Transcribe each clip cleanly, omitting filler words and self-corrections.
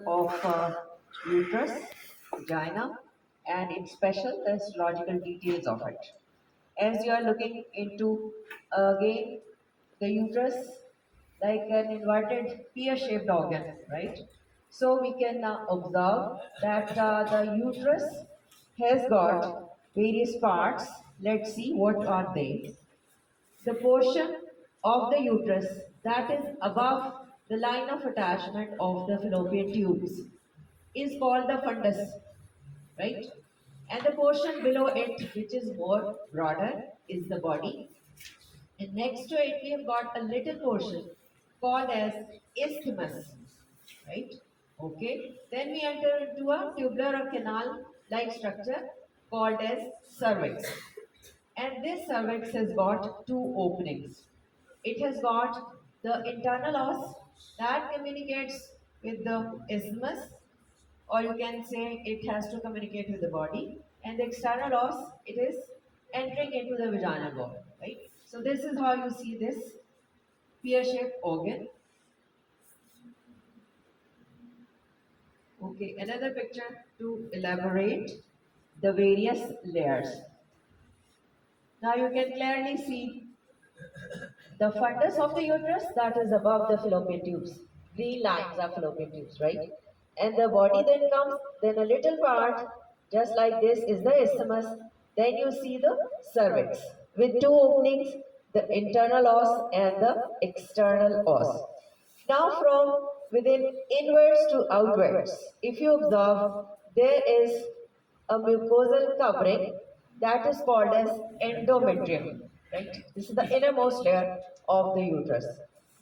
of uterus, vagina, and in special the histological details of it. As you are looking into again the uterus like an inverted pear-shaped organ, right? So we can now observe that the uterus has got various parts. Let's see what are they. The portion of the uterus that is above the line of attachment of the fallopian tubes is called the fundus, right? And the portion below it, which is more broader, is the body. And next to it, we have got a little portion called as isthmus, right? Okay. Then we enter into a tubular or canal-like structure called as cervix. And this cervix has got two openings. It has got the internal os that communicates with the isthmus, or you can say it has to communicate with the body, and the external os, it is entering into the vaginal wall, right? So this is how you see this pear-shaped organ. Okay, another picture to elaborate the various layers. Now you can clearly see the fundus of the uterus that is above the fallopian tubes. Green lines are fallopian tubes, right? And the body then comes, then a little part, just like this, is the isthmus. Then you see the cervix with two openings, the internal os and the external os. Now from within inwards to outwards, if you observe, there is a mucosal covering that is called as endometrium, right? This is the innermost layer of the uterus.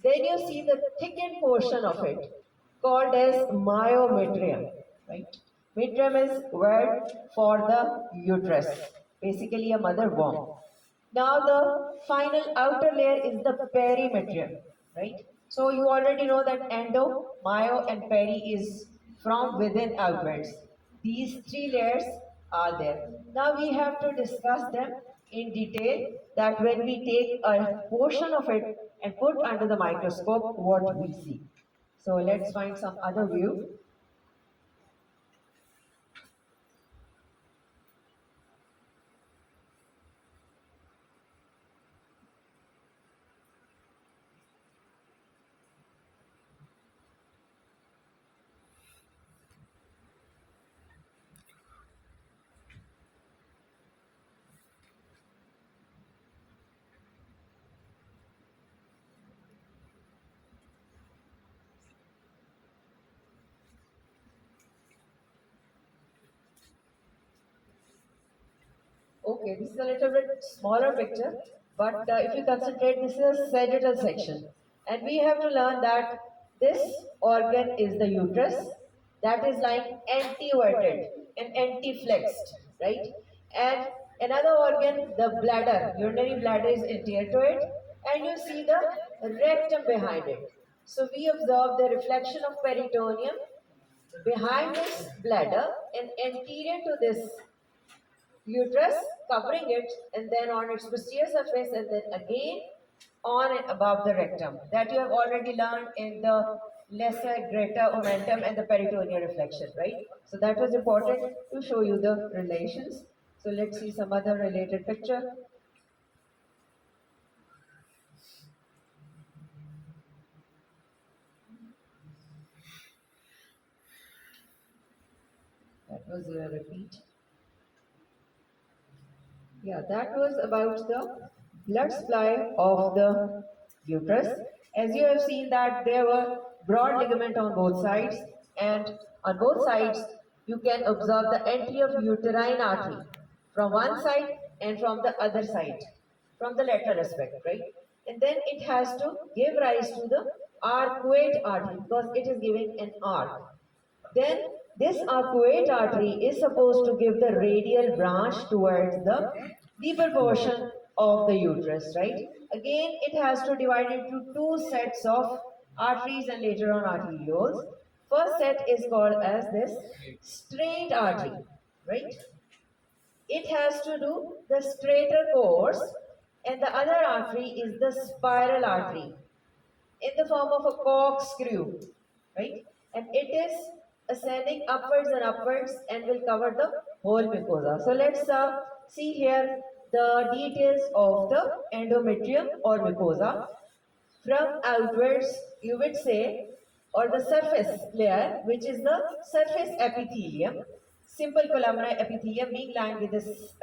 Then you see the thickened portion of it called as myometrium, right? Metrium is word for the uterus, basically a mother womb. Now the final outer layer is the perimetrium, right? So you already know that endo, myo and peri is from within outwards. These three layers are there. Now we have to discuss them in detail that when we take a portion of it and put under the microscope what we see. So let's find some other view. Okay, this is a little bit smaller picture, but if you concentrate, this is a sagittal section. And we have to learn that this organ is the uterus that is lying anteverted and anti-flexed, right? And another organ, the bladder, urinary bladder is anterior to it, and you see the rectum behind it. So we observe the reflection of peritoneum behind this bladder and anterior to this uterus covering it and then on its posterior surface and then again on and above the rectum. That you have already learned in the lesser, greater omentum and the peritoneal reflection, right? So that was important to show you the relations. So let's see some other related picture. That was a repeat. Yeah, that was about the blood supply of the uterus. As you have seen that there were broad ligament on both sides, and on both sides you can observe the entry of uterine artery from one side and from the other side, from the lateral aspect, right? And then it has to give rise to the arcuate artery because it is giving an arc. Then this arcuate artery is supposed to give the radial branch towards the deeper portion of the uterus, right? Again, it has to divide into two sets of arteries and later on arterioles. First set is called as this straight artery, right? It has to do the straighter course, and the other artery is the spiral artery in the form of a corkscrew, right? And it is ascending upwards and upwards and will cover the whole mucosa. So let's see here the details of the endometrium or mucosa. From outwards, you would say, or the surface layer, which is the surface epithelium, simple columnar epithelium being lined with this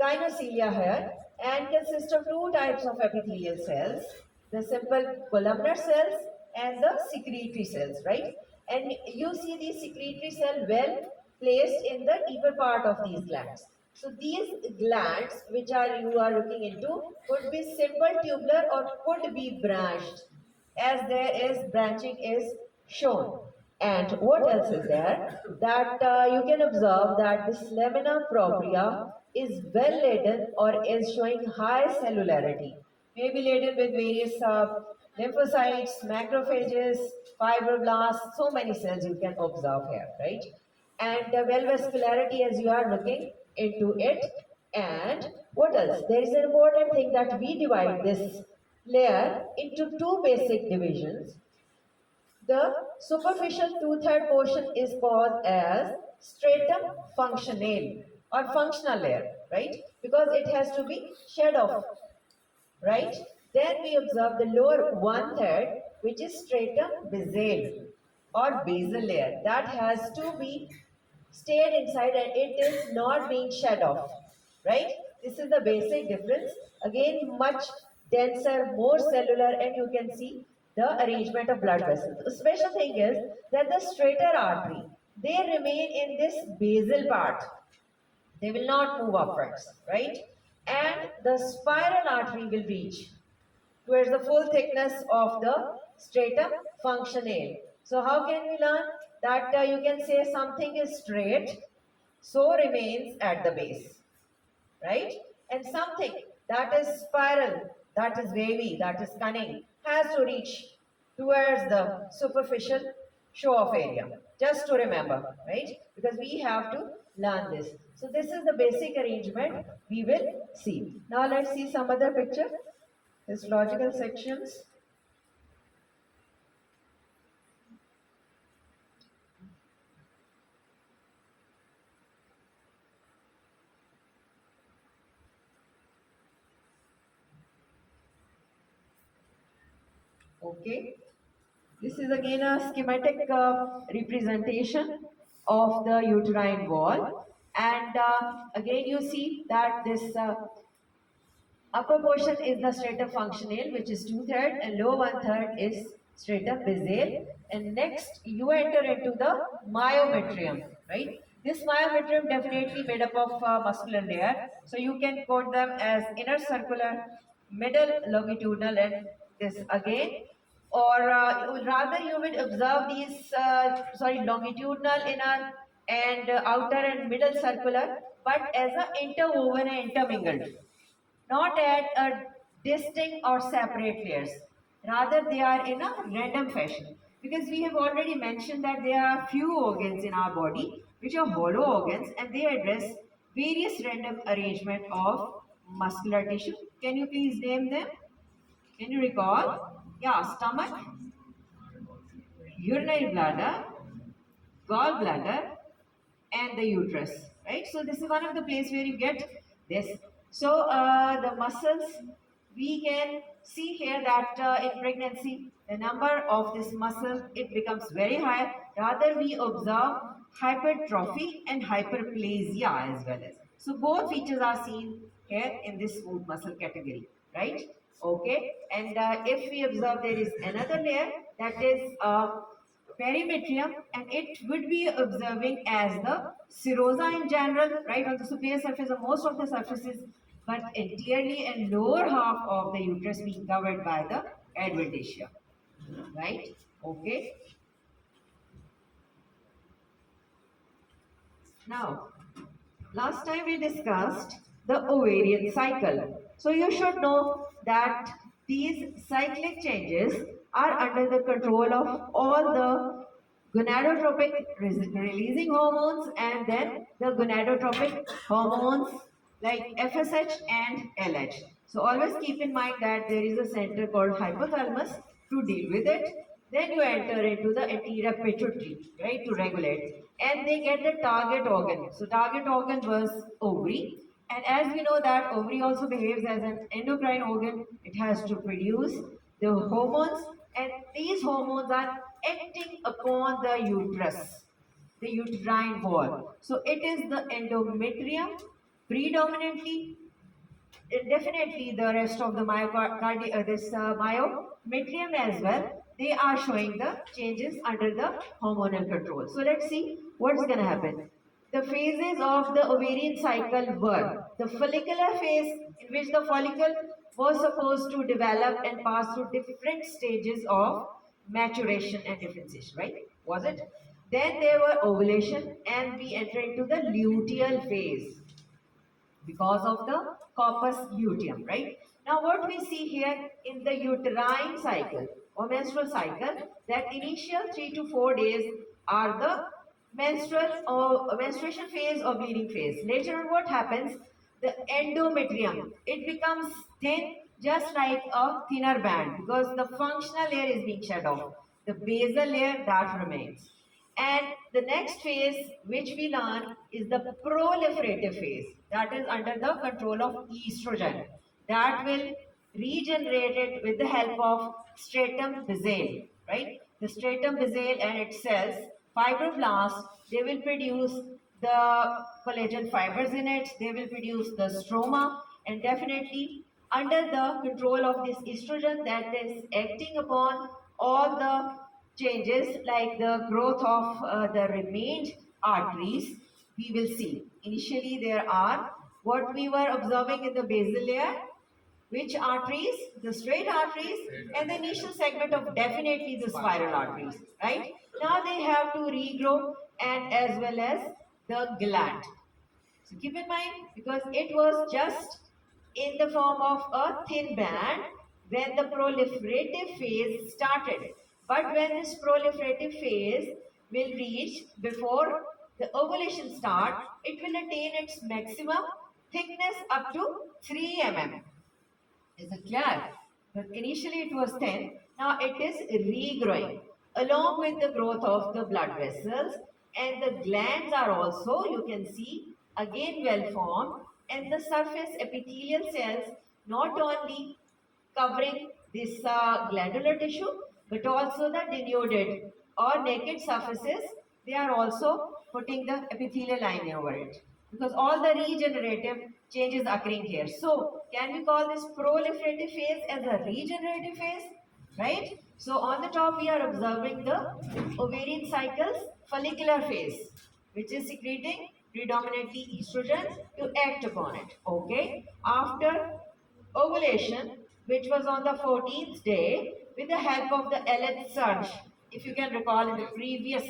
gynoecilia here and consists of two types of epithelial cells, the simple columnar cells and the secretory cells, right? And you see these secretory cells well placed in the deeper part of these glands. So these glands which are you are looking into could be simple tubular or could be branched as there is branching is shown. And what else is there? That you can observe that this lamina propria is well laden or is showing high cellularity. May be laden with various lymphocytes, macrophages, fibroblasts, so many cells you can observe here, right? And well vascularity as you are looking into it. And what else? There is an important thing that we divide this layer into two basic divisions. The superficial two-third portion is called as stratum functionale or functional layer, right? Because it has to be shed off, right? Then we observe the lower one-third, which is stratum basale or basal layer. That has to be stayed inside and it is not being shed off, right? This is the basic difference. Again, much denser, more cellular, and you can see the arrangement of blood vessels. The special thing is that the straighter artery, they remain in this basal part. They will not move upwards, right? And the spiral artery will reach towards the full thickness of the stratum functionale. So how can we learn that you can say something is straight, so remains at the base, right? And something that is spiral, that is wavy, that is cunning, has to reach towards the superficial show-off area. Just to remember, right? Because we have to learn this. So this is the basic arrangement we will see. Now let's see some other picture. Histological sections. Okay. This is again a schematic representation of the uterine wall. And again you see that this upper portion is the stratum functionale, which is two-thirds, and lower one-third is stratum basale. And next, you enter into the myometrium, right? This myometrium definitely made up of muscular layer. So you can quote them as inner circular, middle longitudinal, and this again. Or rather, you would observe these, longitudinal, inner, and outer and middle circular, but as a interwoven and intermingled, not at a distinct or separate layers. Rather, they are in a random fashion. Because we have already mentioned that there are few organs in our body which are hollow organs and they address various random arrangement of muscular tissue. Can you please name them? Can you recall? Yeah, stomach, urinary bladder, gallbladder, and the uterus, right? So this is one of the place where you get this. So the muscles, we can see here that in pregnancy, the number of this muscle, it becomes very high. Rather, we observe hypertrophy and hyperplasia as well as. So both features are seen here in this smooth muscle category, right? Okay, and if we observe there is another layer that is perimetrium, and it would be observing as the serosa in general, right, on the superior surface of most of the surfaces, but anteriorly and lower half of the uterus being covered by the adventitia, right? Okay. Now, last time we discussed the ovarian cycle. So you should know that these cyclic changes are under the control of all the gonadotropic releasing hormones and then the gonadotropic hormones like FSH and LH. So always keep in mind that there is a center called hypothalamus to deal with it. Then you enter into the anterior pituitary, right, to regulate. And they get the target organ. So target organ was ovary. And as we know that ovary also behaves as an endocrine organ, it has to produce the hormones, and these hormones are acting upon the uterus, the uterine wall. So it is the endometrium predominantly, definitely the rest of the myometrium as well, they are showing the changes under the hormonal control. So let's see what's going to happen. The phases of the ovarian cycle were the follicular phase, in which the follicle was supposed to develop and pass through different stages of maturation and differentiation, right? Was it? Then there were ovulation, and we enter into the luteal phase because of the corpus luteum, right? Now what we see here in the uterine cycle or menstrual cycle, that initial 3 to 4 days are the menstruation phase or bleeding phase. Later on what happens? The endometrium, it becomes thin, just like a thinner band, because the functional layer is being shed off. The basal layer that remains. And the next phase which we learn is the proliferative phase, that is under the control of estrogen, that will regenerate it with the help of stratum basale, right? The stratum basale and its cells, fibroblasts, they will produce the collagen fibers in it, they will produce the stroma, and definitely under the control of this estrogen that is acting upon all the changes like the growth of the remained arteries, we will see. Initially there are what we were observing in the basal layer, which arteries? The straight arteries, and the initial segment of definitely the spiral arteries, right? Now they have to regrow, and as well as the gland. So keep in mind, because it was just in the form of a thin band when the proliferative phase started. But when this proliferative phase will reach before the ovulation start, it will attain its maximum thickness up to 3 mm. Is it clear? But initially it was thin, now it is regrowing along with the growth of the blood vessels, and the glands are also, you can see, again well formed, and the surface epithelial cells not only covering this glandular tissue, but also the denuded or naked surfaces, they are also putting the epithelial lining over it, because all the regenerative changes occurring here. So can we call this proliferative phase as a regenerative phase, right? So on the top we are observing the ovarian cycle's follicular phase, which is secreting predominantly estrogen to act upon it. Okay, after ovulation, which was on the 14th day, with the help of the LH surge. If you can recall in the previous,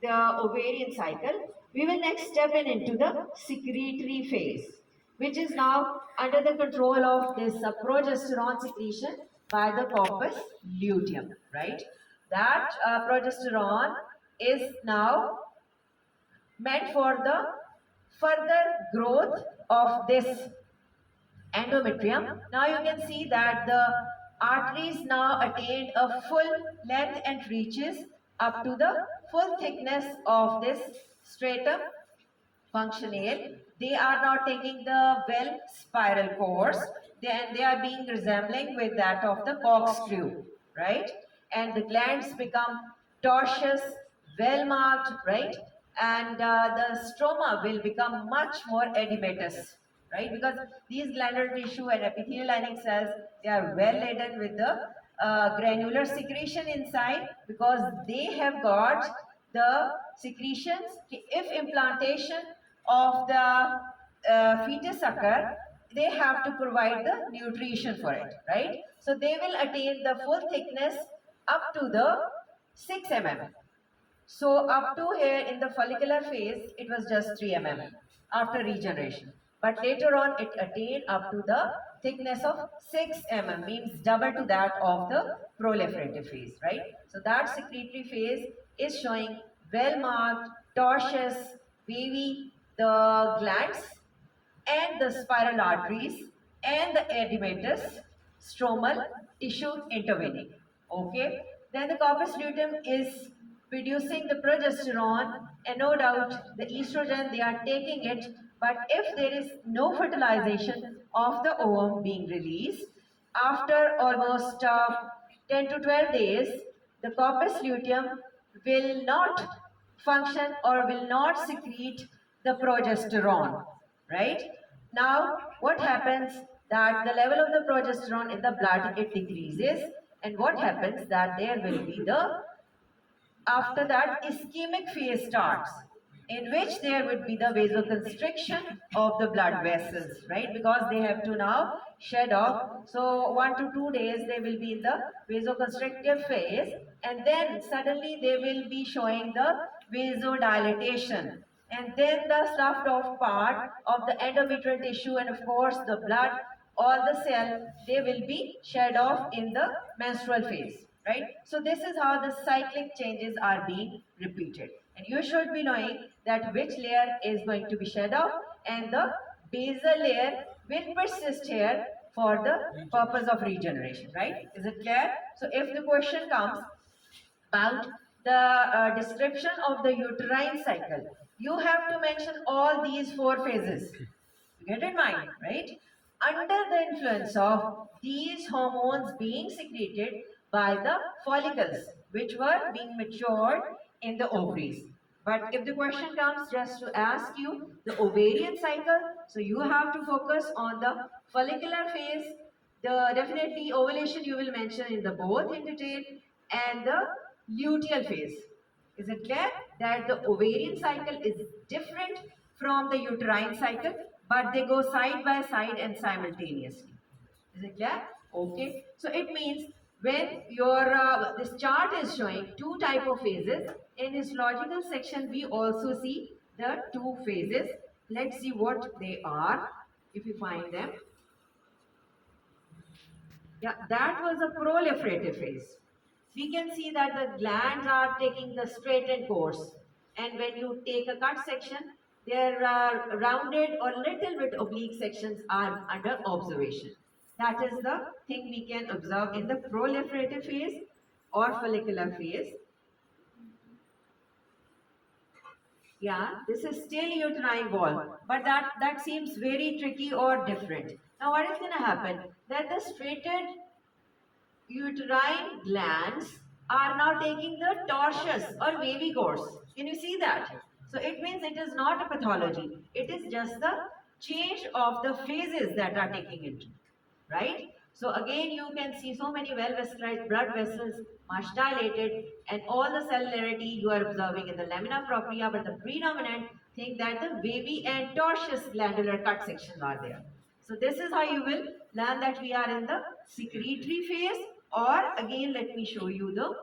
the ovarian cycle, we will next step into the secretory phase, which is now under the control of this progesterone secretion by the corpus luteum, right? That progesterone is now meant for the further growth of this endometrium. Now you can see that the arteries now attained a full length and reaches up to the full thickness of this stratum functional. They are now taking the well spiral course. They are being resembling with that of the corkscrew, right? And the glands become tortuous, well marked, right? And the stroma will become much more edematous, right? Because these glandular tissue and epithelial lining cells, they are well laden with the granular secretion inside, because they have got the secretions. If implantation of the fetus occur, they have to provide the nutrition for it, right? So they will attain the full thickness up to the 6 mm. So up to here in the follicular phase, it was just 3 mm after regeneration. But later on, it attained up to the thickness of 6 mm, means double to that of the proliferative phase, right? So that secretory phase is showing well marked, tortuous, wavy, the glands and the spiral arteries and the edematous stromal tissue intervening. Okay. Then the corpus luteum is producing the progesterone, and no doubt the estrogen, they are taking it. But if there is no fertilization of the ovum being released, after almost 10 to 12 days, the corpus luteum will not function or will not secrete the progesterone, right? Now, what happens that the level of the progesterone in the blood, it decreases, and what happens that there will be the, after that, ischemic phase starts, in which there would be the vasoconstriction of the blood vessels, right? Because they have to now shed off. So 1 to 2 days they will be in the vasoconstrictive phase, and then suddenly they will be showing the vasodilatation. And then the stuffed off part of the endometrial tissue, and of course the blood, all the cell, they will be shed off in the menstrual phase, right? So this is how the cyclic changes are being repeated. And you should be knowing that which layer is going to be shed off, and the basal layer will persist here for the purpose of regeneration, right? Is it clear? So if the question comes about the description of the uterine cycle, you have to mention all these four phases. You get in mind, right? Under the influence of these hormones being secreted by the follicles, which were being matured in the ovaries. But if the question comes just to ask you the ovarian cycle, so you have to focus on the follicular phase. The definitely ovulation you will mention in the both in detail, and the luteal phase. Is it clear that the ovarian cycle is different from the uterine cycle, but they go side by side and simultaneously? Is it clear? Okay. So it means when your this chart is showing two type of phases, in histological section we also see the two phases. Let's see what they are if you find them. Yeah, that was a proliferative phase. We can see that the glands are taking the straightened course, and when you take a cut section, their rounded or little bit oblique sections are under observation. That is the thing we can observe in the proliferative phase or follicular phase. Yeah, this is still uterine wall, but that seems very tricky or different. Now what is going to happen? That the straightened uterine glands are now taking the tortuous or wavy course. Can you see that? So it means it is not a pathology. It is just the change of the phases that are taking it, right? So again, you can see so many well-vascularized blood vessels, much dilated, and all the cellularity you are observing in the lamina propria, but the predominant thing that the wavy and tortuous glandular cut sections are there. So this is how you will learn that we are in the secretory phase, or again let me show you the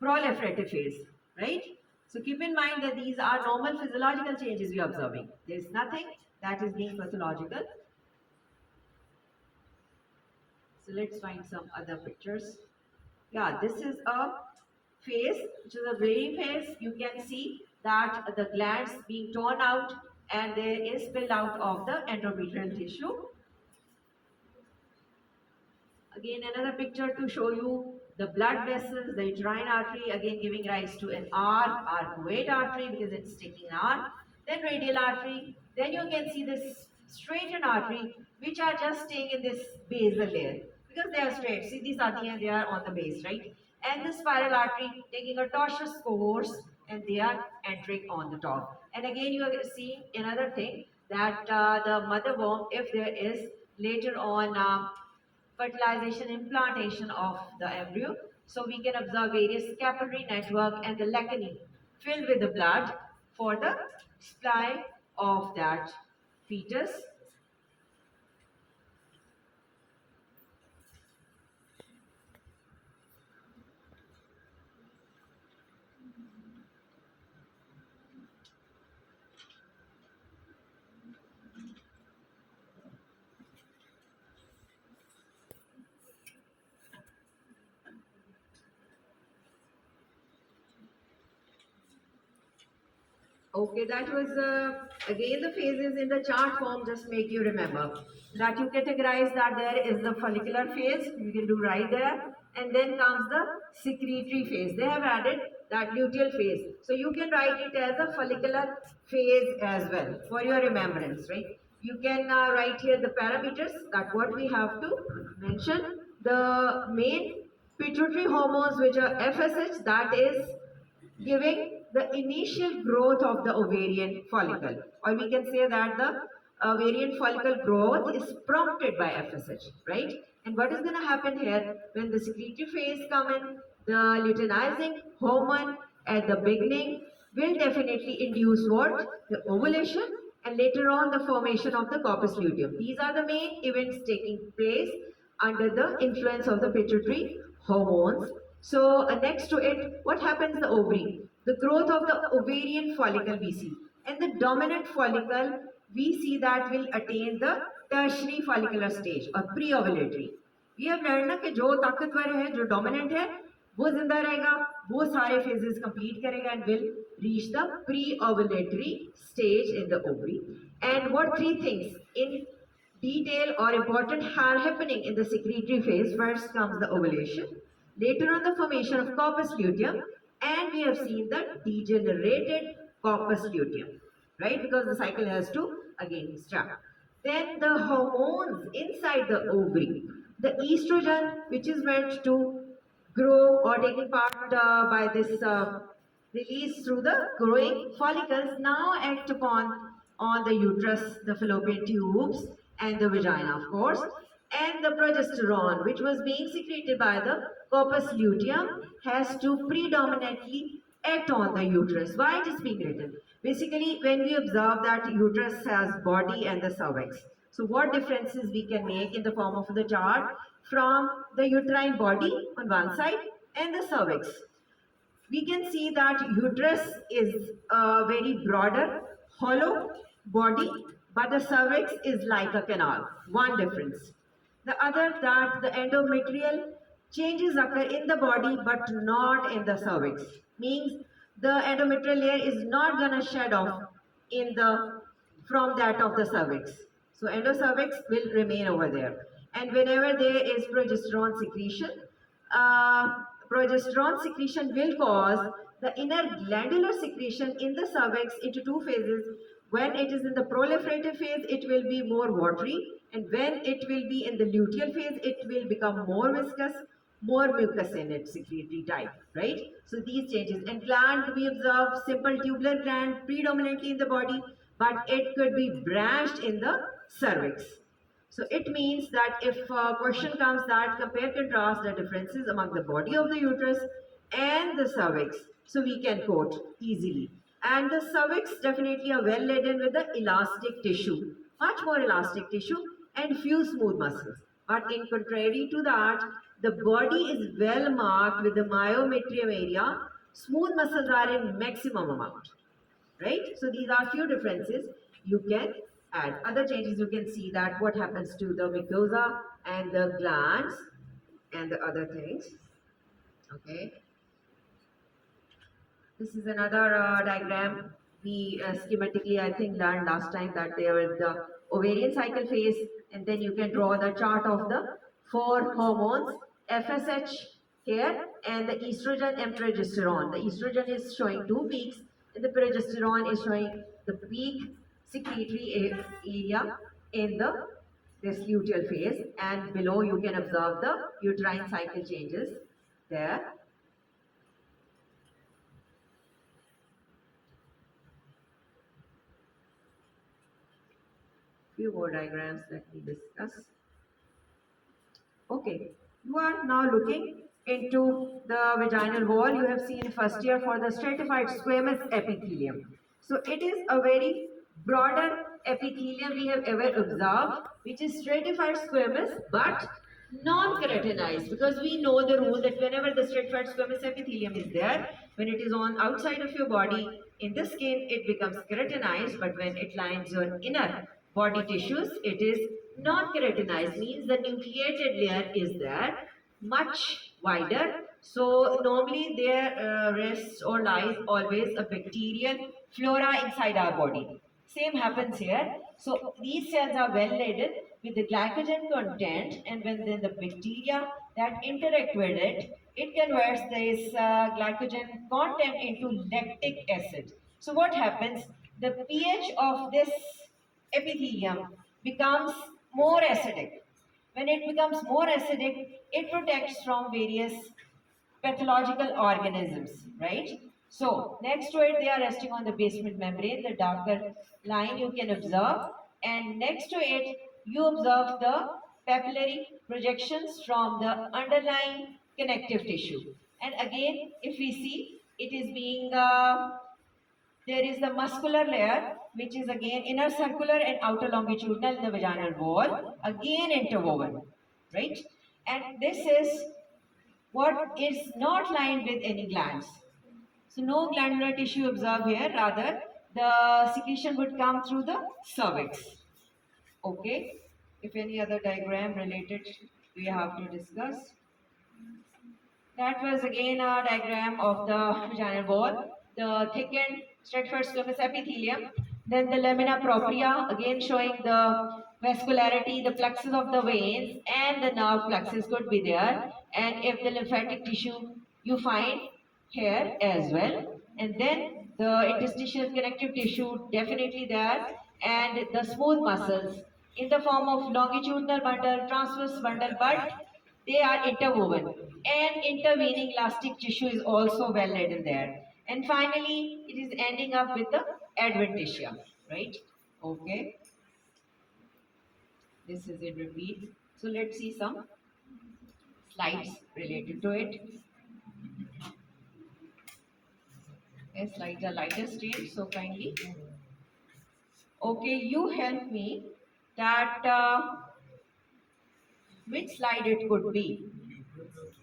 proliferative phase, right? So keep in mind that these are normal physiological changes we are observing. There is nothing that is being pathological. So let's find some other pictures. Yeah, this is a phase, which is a bleeding phase. You can see that the glands being torn out and there is spill out of the endometrial tissue. Again, another picture to show you the blood vessels, the uterine artery, again giving rise to an arcuate artery because it's taking an arc. Then radial artery. Then you can see this straightened artery, which are just staying in this basal layer because they are straight. See, these arteries, they are on the base, right? And the spiral artery taking a tortuous course, and they are entering on the top. And again, you are seeing another thing that the mother womb, if there is later on fertilization, implantation of the embryo. So we can observe various capillary network and the lacunae filled with the blood for the supply of that fetus. Okay, that was again the phases in the chart form, just make you remember that you categorize that there is the follicular phase, you can do right there. and then comes the secretory phase. They have added that luteal phase. So you can write it as a follicular phase as well for your remembrance, right? You can write here the parameters that what we have to mention. The main pituitary hormones which are FSH, that is giving the initial growth of the ovarian follicle, or we can say that the ovarian follicle growth is prompted by FSH, right? And what is going to happen here when the secretory phase come in? The luteinizing hormone at the beginning will definitely induce what? The ovulation, and later on the formation of the corpus luteum. These are the main events taking place under the influence of the pituitary hormones. So next to it, what happens in the ovary? The growth of the ovarian follicle we see. And the dominant follicle we see that will attain the tertiary follicular stage or pre-ovulatory. We have learned ना कि जो ताकतवर है, जो dominant है, वो जिंदा रहेगा, वो सारे phases complete करेगा and will reach the pre-ovulatory stage in the ovary. And what three things in detail or important are happening in the secretory phase? First comes the ovulation, later on the formation of corpus luteum, and we have seen the degenerated corpus luteum, right? Because the cycle has to again start. Then the hormones inside the ovary, the estrogen, which is meant to grow or taking part by this release through the growing follicles, now act upon on the uterus, the fallopian tubes, and the vagina, of course. And the progesterone, which was being secreted by the corpus luteum, has to predominantly act on the uterus. Why it is being written? Basically, when we observe that uterus has body and the cervix. So what differences we can make in the form of the chart from the uterine body on one side and the cervix? We can see that uterus is a very broader, hollow body, but the cervix is like a canal. One difference. The other, that the endometrial changes occur in the body but not in the cervix. Means the endometrial layer is not going to shed off in the from that of the cervix. So endocervix will remain over there. And whenever there is progesterone secretion, uh, progesterone secretion will cause the inner glandular secretion in the cervix into two phases. When it is in the proliferative phase, it will be more watery, and when it will be in the luteal phase, it will become more viscous, more mucus in its secretory type, right? So these changes. And gland, we observe simple tubular gland predominantly in the body, but it could be branched in the cervix. So it means that if a question comes that compare contrast the differences among the body of the uterus and the cervix, so we can quote easily. And the cervix definitely are well laden with the elastic tissue, much more elastic tissue and few smooth muscles. But in contrary to that, the body is well marked with the myometrium area. Smooth muscles are in maximum amount, right? So these are few differences you can add. Other changes, you can see that what happens to the mucosa and the glands and the other things. Okay. This is another diagram. We schematically, I think, learned last time that there is the ovarian cycle phase, and then you can draw the chart of the four hormones, FSH here, and the estrogen and progesterone. The estrogen is showing two peaks, and the progesterone is showing the peak secretory area in the this luteal phase, and below you can observe the uterine cycle changes there. Few more diagrams let me discuss. Okay, you are now looking into the vaginal wall. You have seen first year for the stratified squamous epithelium. So it is a very broader epithelium we have ever observed, which is stratified squamous but non-keratinized, because we know the rule that whenever the stratified squamous epithelium is there, when it is on outside of your body in the skin, it becomes keratinized, but when it lines your inner body tissues, it is non-keratinized, means the nucleated layer is there, much wider. So normally there rests or lies always a bacterial flora inside our body. Same happens here. So these cells are well laden with the glycogen content, and when then the bacteria that interact with it, it converts this glycogen content into lactic acid. So what happens? The pH of this epithelium becomes more acidic. When it becomes more acidic, it protects from various pathological organisms, right? So next to it, they are resting on the basement membrane, the darker line you can observe, and next to it, you observe the papillary projections from the underlying connective tissue. And again, if we see, it is being there is the muscular layer, which is again inner circular and outer longitudinal in the vaginal wall, again interwoven, right? And this is what is not lined with any glands. So no glandular tissue observed here, rather the secretion would come through the cervix. Okay, if any other diagram related we have to discuss. That was again a diagram of the vaginal wall, the thickened Stratford squamous epithelium, then the lamina propria, again showing the vascularity, the plexus of the veins, and the nerve plexus could be there. And if the lymphatic tissue you find here as well. And then the interstitial connective tissue definitely there, and the smooth muscles in the form of longitudinal bundle, transverse bundle, but they are interwoven, and intervening elastic tissue is also well laid there. And finally, it is ending up with the adventitia, right? Okay, this is in repeat. So let's see some slides related to it. Yes, slides are lighter state, so kindly. Okay, you help me that which slide it could be.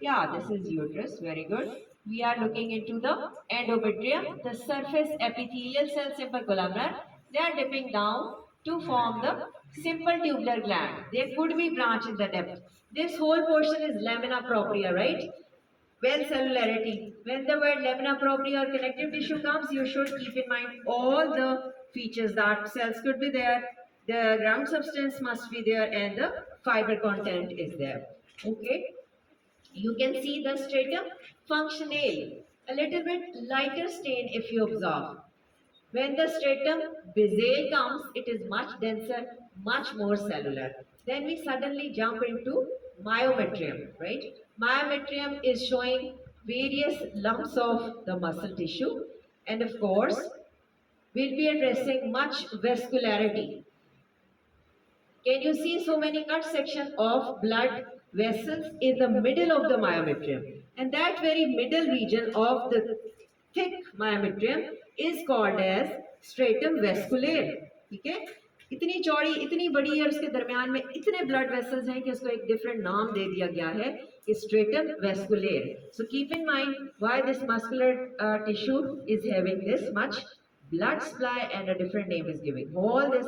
Yeah, this is uterus. Very good. We are looking into the endometrium, the surface epithelial cell, simple columnar. They are dipping down to form the simple tubular gland. There could be branch in the depth. This whole portion is lamina propria, right? Well, cellularity. When the word lamina propria or connective tissue comes, you should keep in mind all the features that cells could be there, the ground substance must be there, and the fiber content is there. Okay. You can see the stratum functionale, a little bit lighter stain if you observe. When the stratum basale comes, it is much denser, much more cellular. Then we suddenly jump into myometrium, right? Myometrium is showing various lumps of the muscle tissue, and of course, we'll be addressing much vascularity. Can you see so many cut section of blood vessels in the middle of the myometrium? And that very middle region of the thick myometrium is called as stratum vasculaire. ठीक है? इतनी चौड़ी इतनी बड़ी है, उसके दरमियान में इतने ब्लड वेसल्स हैं कि उसको एक डिफरेंट नाम दे दिया गया है, stratum vasculaire. So keep in mind why this muscular tissue is having this much blood supply and a different name is given. All this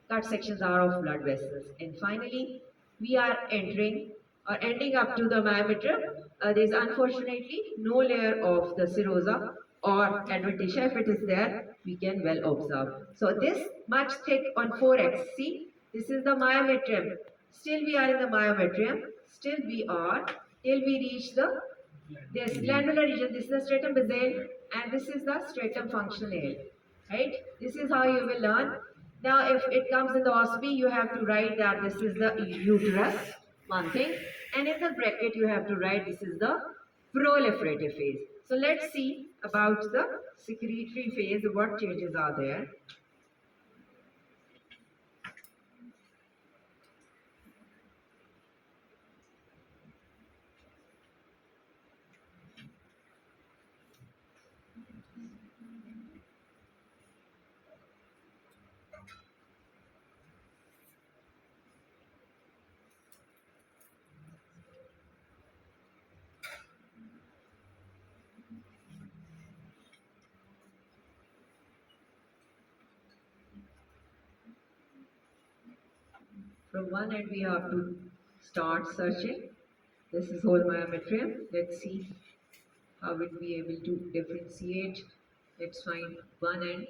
cut sections are of blood vessels. And finally, we are entering or ending up to the myometrium. There is unfortunately no layer of the serosa or adventitia. If it is there, we can well observe. So this much thick on 4x. See, this is the myometrium. Still we are in the myometrium. Still we are till we reach the this glandular region. This is the stratum basale and this is the stratum functionale. Right? This is how you will learn. Now, if it comes in the OSPI, you have to write that this is the uterus, one thing, and in the bracket you have to write this is the proliferative phase. So let's see about the secretory phase, what changes are there. From one end we have to start searching. This is whole myometrium. Let's see how we'll be able to differentiate. Let's find one end.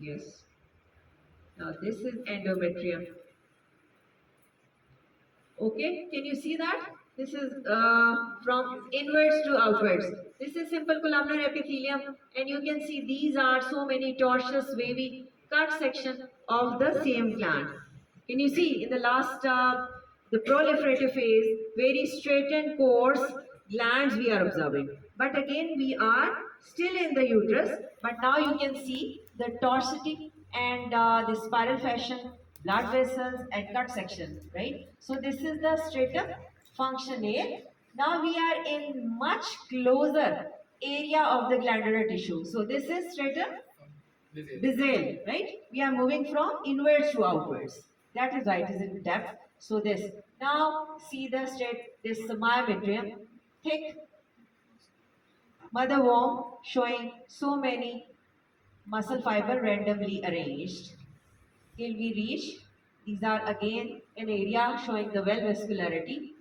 Yes. Now this is endometrium. Okay, can you see that? This is from inwards to outwards. This is simple columnar epithelium, and you can see these are so many tortuous, wavy cut section of the same gland. Can you see in the last, the proliferative phase, very straightened, coarse glands we are observing. But again, we are still in the uterus, but now you can see the torsity and the spiral fashion, blood vessels and cut section, right? So this is the stratum functionale. Now we are in much closer area of the glandular tissue. So this is stratum basal, right? We are moving from inwards to outwards. That is why it is in depth. So this. Now see the this myometrium, thick mother womb showing so many muscle fiber randomly arranged till we reach. These are again an area showing the well vascularity,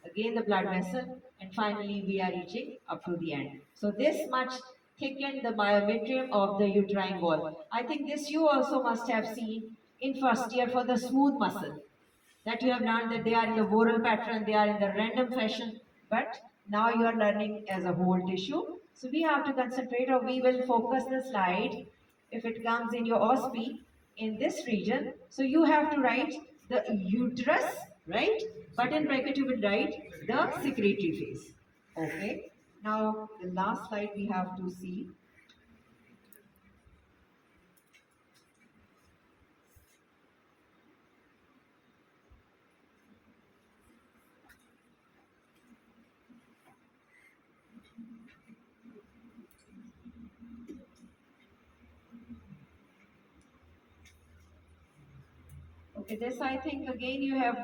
again the blood vessel, and finally we are reaching up to the end. So this much thickened the myometrium of the uterine wall. I think this you also must have seen in first year for the smooth muscle, that you have learned that they are in the whorl pattern, they are in the random fashion, but now you are learning as a whole tissue. So we have to concentrate, or we will focus the slide if it comes in your OSPI in this region. So you have to write the uterus, right? But in bracket you will write the secretory phase. Okay. Now the last slide we have to see. Okay, this I think again you have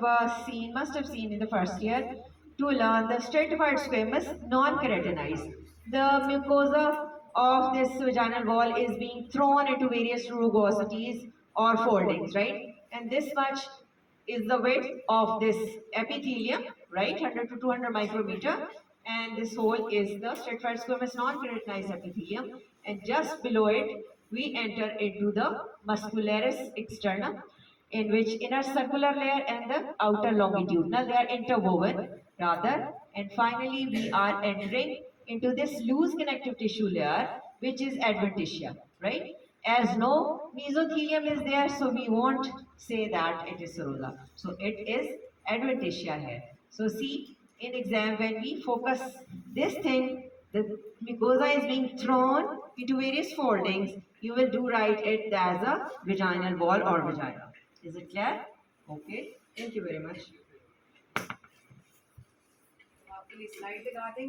seen, must have seen in the first year, to learn the stratified squamous non-keratinized. The mucosa of this vaginal wall is being thrown into various rugosities or foldings, right? And this much is the width of this epithelium, right? 100 to 200 micrometer. And this hole is the stratified squamous non-keratinized epithelium. And just below it, we enter into the muscularis externa, in which inner circular layer and the outer longitudinal, they are interwoven rather, and finally we are entering into this loose connective tissue layer, which is adventitia, right? As no mesothelium is there, so we won't say that it is serosa, so it is adventitia here. So see, in exam when we focus this thing, the mucosa is being thrown into various foldings, you will do write it as a vaginal wall or vagina. Is it clear? Okay. Thank you very much.